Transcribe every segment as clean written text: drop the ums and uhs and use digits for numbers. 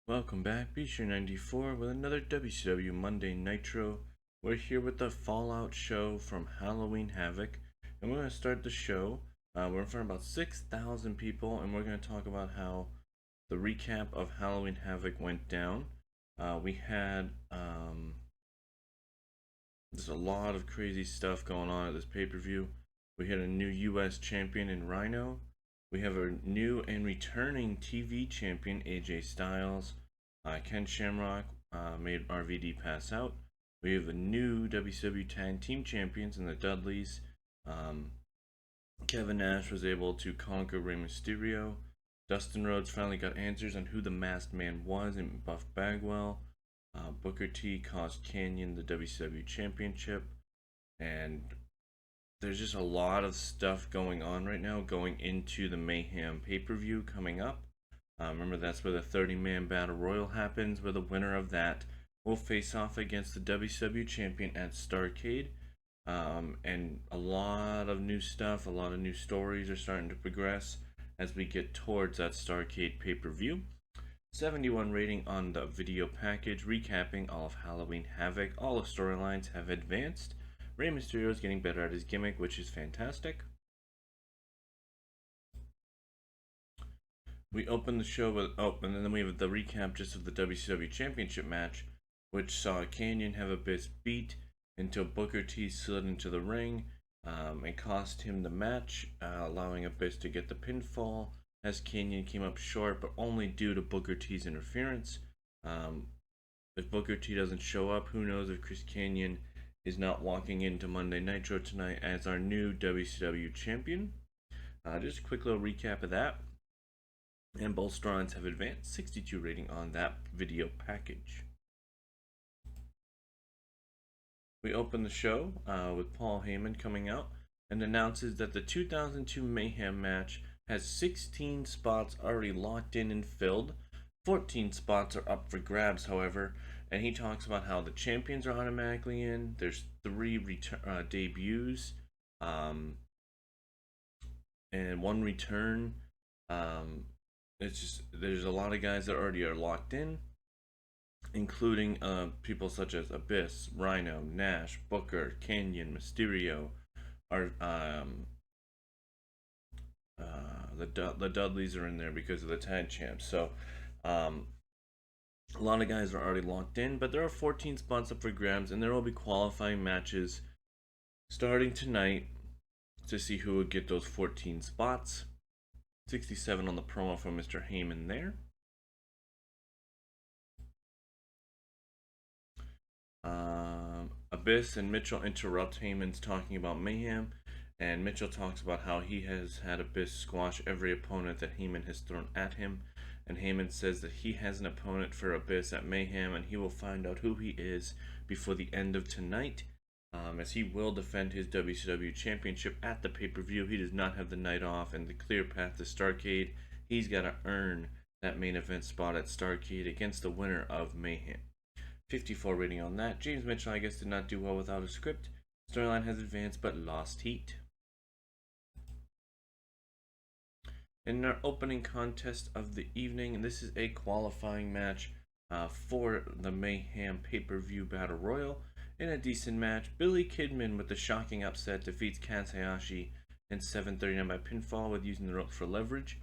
Welcome back, Beacher94 with another WCW Monday Nitro. We're here with the Fallout show from Halloween Havoc, and we're going to start the show. We're in front of about 6,000 people, and we're going to talk about how the recap of Halloween Havoc went down. We had there's a lot of crazy stuff going on at this pay-per-view. We had a new U.S. champion in Rhino. We have a new and returning TV champion, AJ Styles. Ken Shamrock made RVD pass out. We have a new WCW Tag Team Champions in the Dudleys. Kevin Nash was able to conquer Rey Mysterio. Dustin Rhodes finally got answers on who the masked man was in Buff Bagwell. Booker T cost Canyon the WCW Championship. And there's just a lot of stuff going on right now going into the Mayhem pay-per-view coming up. Remember, that's where the 30-man battle royal happens, where the winner of that will face off against the WCW champion at Starrcade. And a lot of new stuff, a lot of new stories are starting to progress as we get towards that Starrcade pay-per-view. 71 rating on the video package, recapping all of Halloween Havoc. All the storylines have advanced. Rey Mysterio is getting better at his gimmick, which is fantastic. We open the show with, and then we have the recap just of the WCW Championship match, which saw Canyon have Abyss beat until Booker T slid into the ring and cost him the match, allowing Abyss to get the pinfall as Canyon came up short, but only due to Booker T's interference. If Booker T doesn't show up, who knows if Chris Canyon is not walking into Monday Nitro tonight as our new WCW champion. Just a quick little recap of that. And both storylines have advanced. 62 rating on that video package. We open the show with Paul Heyman coming out and announces that the 2002 Mayhem match has 16 spots already locked in and filled. 14 spots are up for grabs, however, and he talks about how the champions are automatically in. There's 3 debuts and 1 return. It's just, there's a lot of guys that already are locked in, including people such as Abyss, Rhino, Nash, Booker, Canyon, Mysterio, the Dudleys are in there because of the tag champs. So a lot of guys are already locked in, but there are 14 spots up for grabs, and there will be qualifying matches starting tonight to see who would get those 14 spots. 67 on the promo from Mr. Heyman there. Abyss and Mitchell interrupt Heyman's talking about Mayhem, and Mitchell talks about how he has had Abyss squash every opponent that Heyman has thrown at him, and Heyman says that he has an opponent for Abyss at Mayhem, and he will find out who he is before the end of tonight, as he will defend his WCW championship at the pay-per-view. He does not have the night off and the clear path to Starrcade. He's got to earn that main event spot at Starrcade against the winner of Mayhem. 54 rating on that. James Mitchell, I guess, did not do well without a script. Storyline has advanced but lost heat. In our opening contest of the evening, and this is a qualifying match for the Mayhem pay-per-view Battle Royal. In a decent match, Billy Kidman with the shocking upset defeats Hayashi in 7:39 by pinfall with using the ropes for leverage.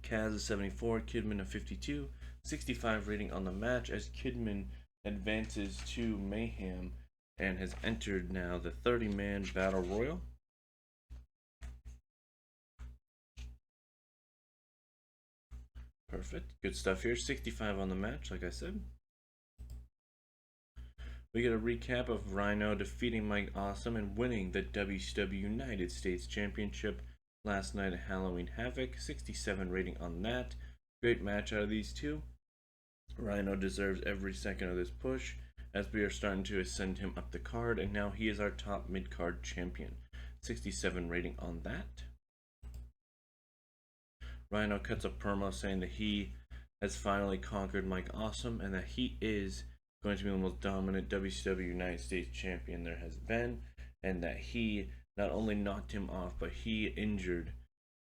Kaz is 74, Kidman a 52, 65 rating on the match as Kidman advances to Mayhem and has entered now the 30-man Battle Royal. Perfect. Good stuff here. 65 on the match, like I said. We get a recap of Rhino defeating Mike Awesome and winning the WCW United States Championship last night at Halloween Havoc. 67 rating on that. Great match out of these two. Rhino deserves every second of this push as we are starting to ascend him up the card, and now he is our top mid-card champion. 67 rating on that. Rhino cuts a promo saying that he has finally conquered Mike Awesome and that he is going to be the most dominant WCW United States champion there has been, and that he not only knocked him off, but he injured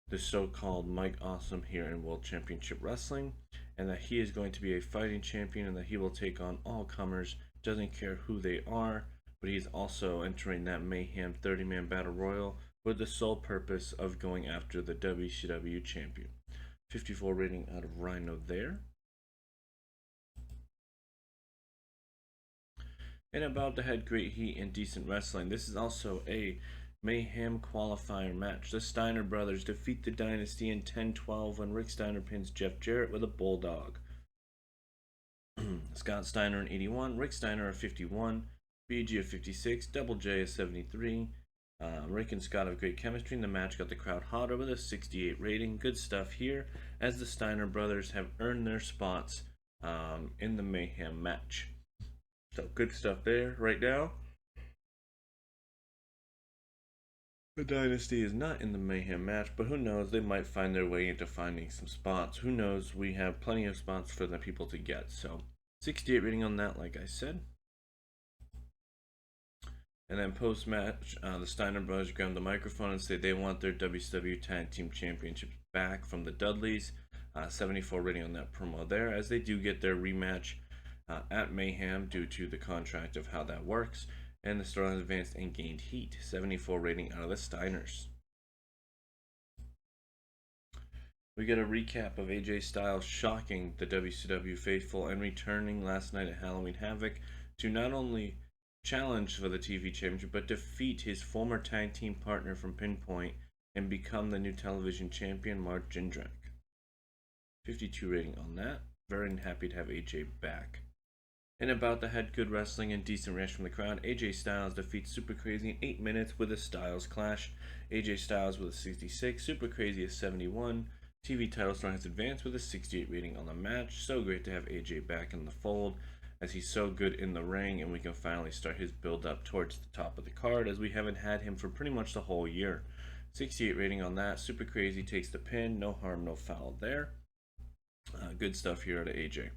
the so-called Mike Awesome here in World Championship Wrestling, and that he is going to be a fighting champion and that he will take on all comers, doesn't care who they are, but he's also entering that Mayhem 30-man battle royal with the sole purpose of going after the WCW champion. 54 rating out of Rhino there. And about to head great heat and decent wrestling. This is also a Mayhem qualifier match. The Steiner brothers defeat the Dynasty in 10-12 when Rick Steiner pins Jeff Jarrett with a bulldog. Scott Steiner in 81, Rick Steiner at 51, BG at 56, Double J at 73. Rick and Scott have great chemistry, and the match got the crowd hotter with a 68 rating. Good stuff here, as the Steiner brothers have earned their spots in the Mayhem match. So good stuff there right now. The Dynasty is not in the Mayhem match, but who knows, they might find their way into finding some spots. Who knows, we have plenty of spots for the people to get. So 68 rating on that, like I said. And then post-match, the Steiner brothers grab the microphone and say they want their WCW Tag Team Championships back from the Dudleys. 74 rating on that promo there, as they do get their rematch at Mayhem due to the contract of how that works. And the storyline advanced and gained heat. 74 rating out of the Steiners. We get a recap of AJ Styles shocking the WCW faithful and returning last night at Halloween Havoc to not only challenge for the TV championship but defeat his former tag team partner from Pinpoint and become the new television champion, Mark Jindrak. 52 rating on that. Very happy to have AJ back. And about the head good wrestling and decent reaction from the crowd, AJ Styles defeats Super Crazy in 8 minutes with a Styles Clash. AJ Styles with a 66, Super Crazy a 71. TV title star has advanced with a 68 rating on the match. So great to have AJ back in the fold, as he's so good in the ring, and we can finally start his build up towards the top of the card, as we haven't had him for pretty much the whole year. 68 rating on that. Super Crazy takes the pin. No harm, no foul there. Good stuff here out of AJ.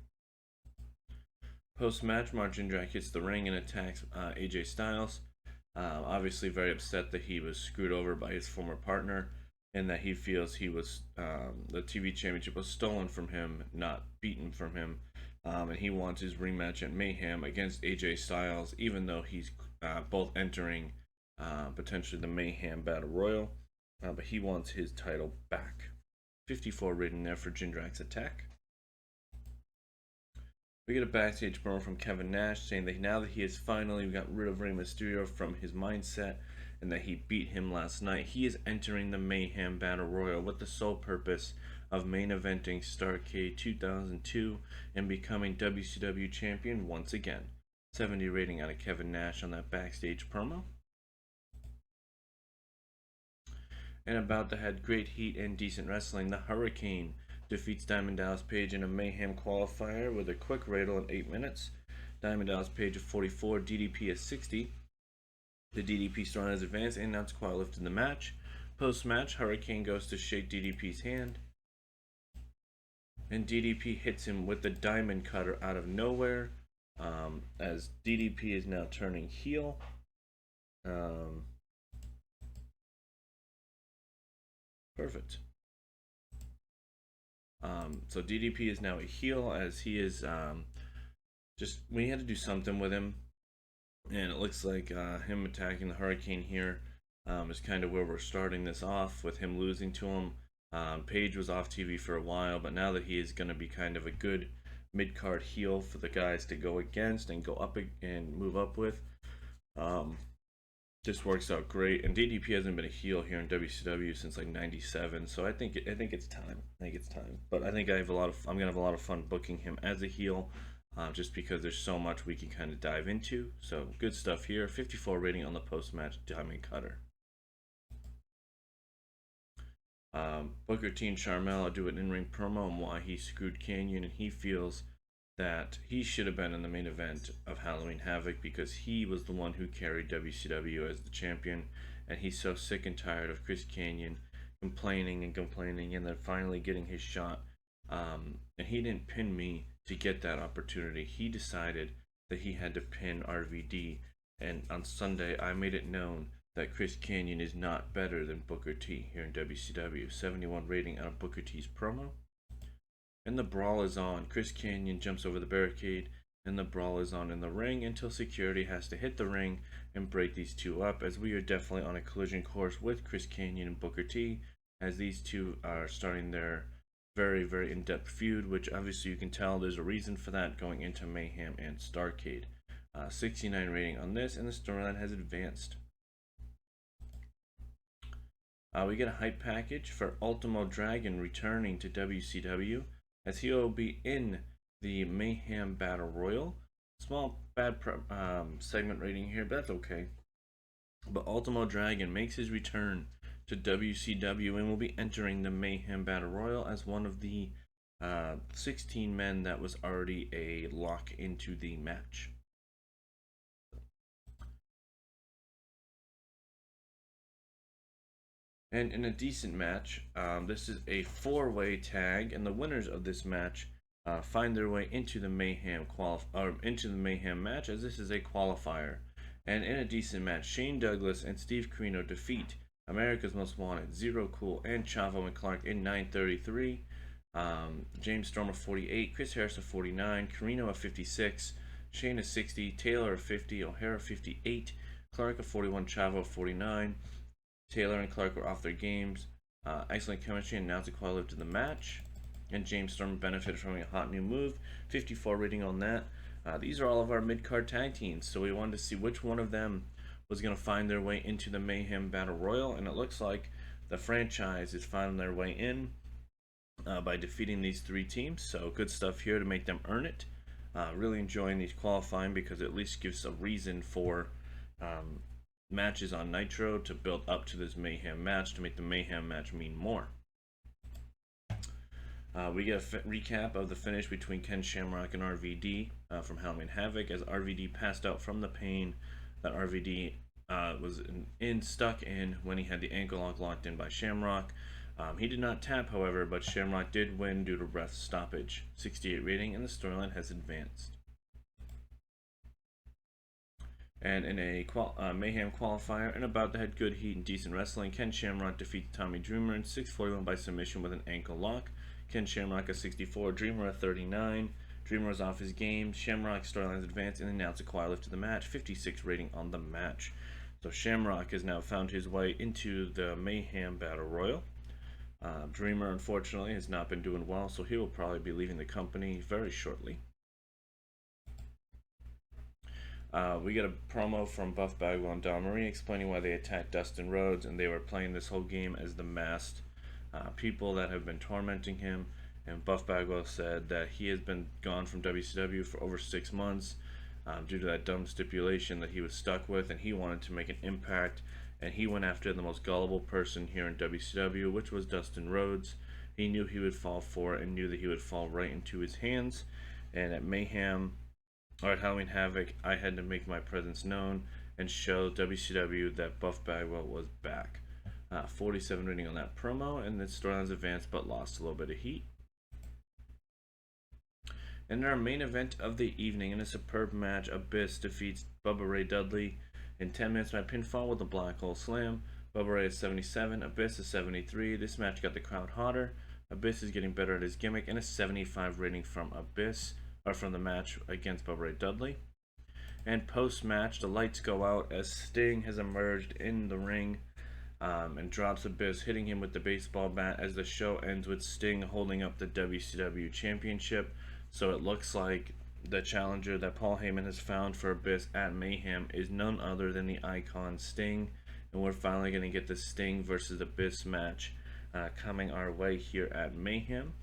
Post-match, Mark Jindrak hits the ring and attacks AJ Styles. Obviously very upset that he was screwed over by his former partner, and that he feels he was the TV championship was stolen from him, not beaten from him. And he wants his rematch at Mayhem against AJ Styles, even though he's both entering potentially the Mayhem Battle Royal. But he wants his title back. 54 rating there for Jindrak's attack. We get a backstage promo from Kevin Nash saying that now that he has finally got rid of Rey Mysterio from his mindset and that he beat him last night, he is entering the Mayhem Battle Royal with the sole purpose of main eventing Starrcade 2002 and becoming WCW champion once again. 70 rating out of Kevin Nash on that backstage promo. And about to head great heat and decent wrestling, the Hurricane defeats Diamond Dallas Page in a Mayhem qualifier with a quick radle in 8 minutes. Diamond Dallas Page at 44, DDP at 60. The DDP storyline has advanced and announced Squad Lift in the match. Post-match, Hurricane goes to shake DDP's hand, and DDP hits him with the Diamond Cutter out of nowhere, as DDP is now turning heel. Perfect. So DDP is now a heel, as he is we had to do something with him, and it looks like him attacking the Hurricane here is kind of where we're starting this off, with him losing to him. Page was off TV for a while, but now that he is going to be kind of a good mid-card heel for the guys to go against and go up and move up with, this works out great. And DDP hasn't been a heel here in WCW since like '97, so I think it's time. But I think I'm gonna have a lot of fun booking him as a heel, just because there's so much we can kind of dive into. So good stuff here. 54 rating on the post-match Diamond Cutter. Booker T and Sharmell do an in-ring promo on why he screwed Canyon, and he feels that he should have been in the main event of Halloween Havoc because he was the one who carried WCW as the champion, and he's so sick and tired of Chris Canyon complaining and then finally getting his shot. And he didn't pin me to get that opportunity. He decided that he had to pin RVD, and on Sunday I made it known that Chris Canyon is not better than Booker T here in WCW. 71 rating out of Booker T's promo. and the brawl is on. Chris Kanyon jumps over the barricade, and the brawl is on in the ring until security has to hit the ring and break these two up, as we are definitely on a collision course with Chris Kanyon and Booker T, as these two are starting their very, very in-depth feud, which obviously you can tell there's a reason for that going into Mayhem and Starrcade. 69 rating on this, and the storyline has advanced. We get a hype package for Ultimo Dragon returning to WCW, as he will be in the Mayhem Battle Royal. Small bad segment rating here, but that's okay. But Ultimo Dragon makes his return to WCW and will be entering the Mayhem Battle Royal as one of the 16 men that was already a lock into the match. And in a decent match, this is a 4-way tag, and the winners of this match find their way into the Mayhem match, as this is a qualifier. And in a decent match, Shane Douglas and Steve Corino defeat America's Most Wanted, Zero Cool, and Chavo and Clark in 9:33. James Storm of 48, Chris Harris of 49, Corino of 56, Shane of 60, Taylor of 50, O'Hara of 58, Clark of 41, Chavo of 49. Taylor and Clark were off their games. Excellent chemistry, and now to qualify to the match. And James Storm benefited from a hot new move. 54 rating on that. These are all of our mid-card tag teams, so we wanted to see which one of them was going to find their way into the Mayhem Battle Royal, and it looks like the franchise is finding their way in by defeating these 3 teams. So good stuff here to make them earn it. Really enjoying these qualifying, because it at least gives a reason for matches on Nitro to build up to this Mayhem match, to make the Mayhem match mean more. We get a recap of the finish between Ken Shamrock and RVD from Hallowen Havoc, as RVD passed out from the pain that RVD was stuck in when he had the ankle lock locked in by Shamrock. He did not tap, however, but Shamrock did win due to ref stoppage. 68 rating, and the storyline has advanced. And in a Mayhem qualifier, and about that had good heat and decent wrestling, Ken Shamrock defeats Tommy Dreamer in 6:41 by submission with an ankle lock. Ken Shamrock at 64, Dreamer at 39. Dreamer was off his game. Shamrock's storylines advanced and announced a quiet lift to the match. 56 rating on the match. So Shamrock has now found his way into the Mayhem Battle Royal. Dreamer, unfortunately, has not been doing well, so he will probably be leaving the company very shortly. We get a promo from Buff Bagwell and Don Marie explaining why they attacked Dustin Rhodes, and they were playing this whole game as the masked people that have been tormenting him. And Buff Bagwell said that he has been gone from WCW for over 6 months due to that dumb stipulation that he was stuck with, and he wanted to make an impact, and he went after the most gullible person here in WCW, which was Dustin Rhodes. He knew he would fall for it and knew that he would fall right into his hands. And at Mayhem, or at Halloween Havoc, I had to make my presence known and show WCW that Buff Bagwell was back. 47 rating on that promo, and the storyline's advanced but lost a little bit of heat. And in our main event of the evening, in a superb match, Abyss defeats Bubba Ray Dudley in 10 minutes by pinfall with a black hole slam. Bubba Ray is 77, Abyss is 73. This match got the crowd hotter. Abyss is getting better at his gimmick, and a 75 rating from Abyss, or from the match against Bubba Ray Dudley. And post-match, the lights go out as Sting has emerged in the ring and drops Abyss, hitting him with the baseball bat, as the show ends with Sting holding up the WCW Championship. So it looks like the challenger that Paul Heyman has found for Abyss at Mayhem is none other than the icon Sting. And we're finally going to get the Sting versus Abyss match coming our way here at Mayhem.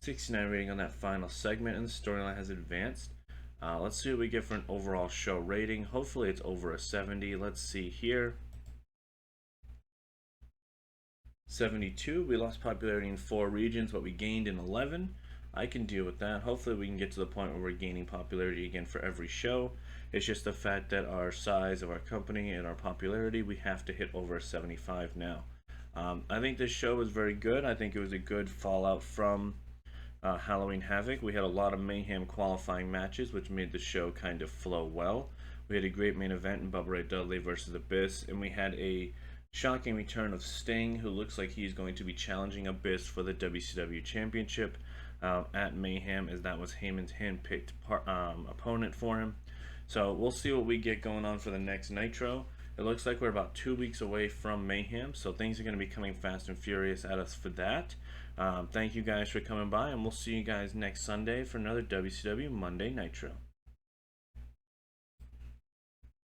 69 rating on that final segment, and the storyline has advanced. Let's see what we get for an overall show rating. Hopefully it's over a 70. Let's see here. 72. We lost popularity in 4 regions, but we gained in 11. I can deal with that. Hopefully we can get to the point where we're gaining popularity again for every show. It's just the fact that our size of our company and our popularity, we have to hit over 75 now. I think this show was very good. I think it was a good fallout from Halloween Havoc. We had a lot of Mayhem qualifying matches, which made the show kind of flow well. We had a great main event in Bubba Ray Dudley versus Abyss, and we had a shocking return of Sting, who looks like he's going to be challenging Abyss for the WCW Championship. at Mayhem, as that was Heyman's hand-picked opponent for him. So we'll see what we get going on for the next Nitro. It looks like we're about 2 weeks away from Mayhem, so things are going to be coming fast and furious at us for that. Thank you guys for coming by, and we'll see you guys next Sunday for another WCW Monday Nitro.